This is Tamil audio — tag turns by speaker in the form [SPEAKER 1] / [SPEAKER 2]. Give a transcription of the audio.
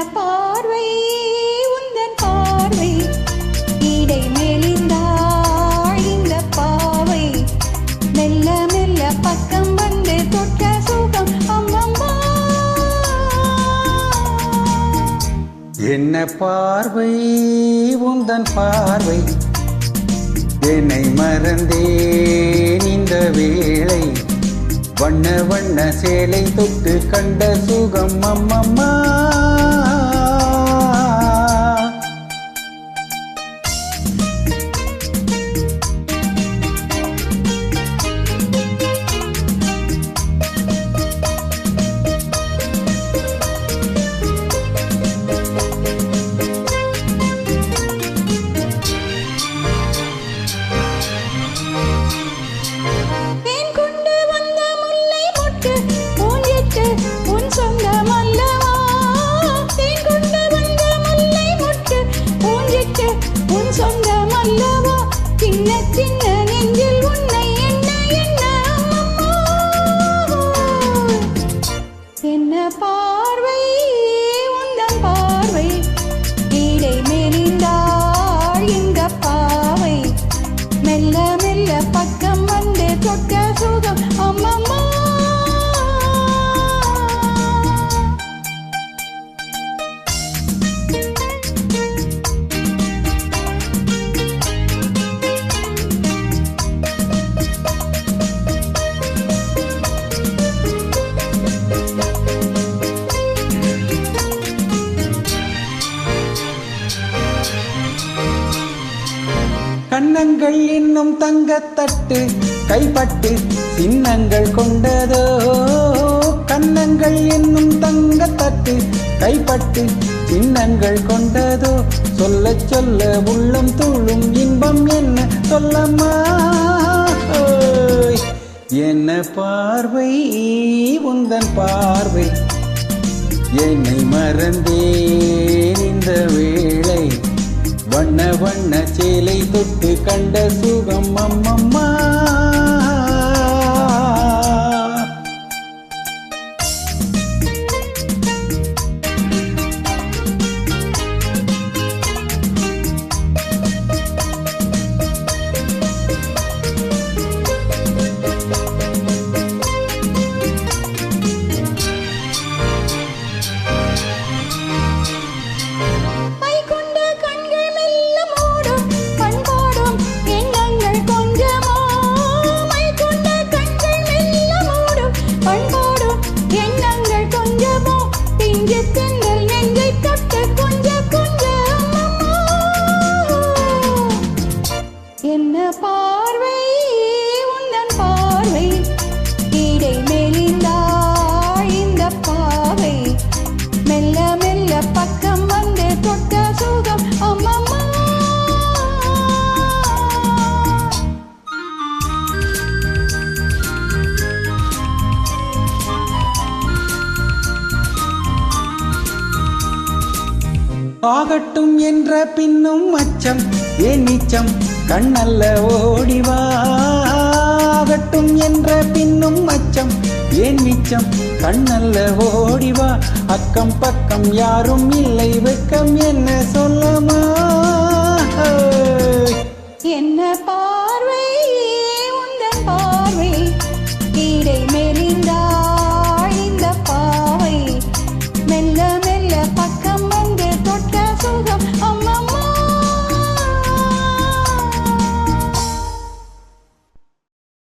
[SPEAKER 1] பார்வை உந்தன் பார்வை இடை மெலிந்தாள் இந்த பாவை மெல்ல மெல்ல பக்கம் வந்து தொட்ட சுகம் அம்மம்மா
[SPEAKER 2] என்ன பார்வை உந்தன் பார்வை என்னை மறந்தேன் இந்த வேளை வண்ண வண்ண சேலை தொட்டு கண்ட சுகம் அம்மம்மா
[SPEAKER 1] என்ன பார்வை உந்தன் பார்வை இடை மெலிந்தாள் இந்த பாவை மெல்ல மெல்ல பக்கம் வந்து தொட்ட சுகம் அம்மம்மா
[SPEAKER 2] கண்ணங்கள் இன்னும் தங்கத்தட்டு கைப்பட்டு சின்னங்கள் கொண்டதோ கண்ணங்கள் இன்னும் தங்கத்தட்டு கைப்பட்டு சின்னங்கள் கொண்டதோ சொல்ல சொல்ல உள்ளம் துள்ளும் இன்பம் என்ன சொல்லம்மா என்ன பார்வை உந்தன் பார்வை என்னை மறந்தேன் இந்த வேளை வண்ண வண்ண சேலை தொட்டு கண்ட சுகம் அம்மம்மா
[SPEAKER 1] என்ன பார்வை உந்தன் பார்வை இடை மெலிந்தாள் இந்த பாவை மெல்ல மெல்ல பக்கம் வந்து தொட்ட சுகம் அம்மம்மா
[SPEAKER 2] ஆகட்டும் என்ற பின்னும் அச்சம் ஏன் நிச்சம் கண்ணல்ல ஓடிவாகட்டும் என்ற பின்னும் அச்சம் ஏன் மிச்சம் கண்ணல்ல ஓடிவா அக்கம் பக்கம் யாரும் இல்லை வெக்கம் என்ன சொல்லமா
[SPEAKER 1] என்ன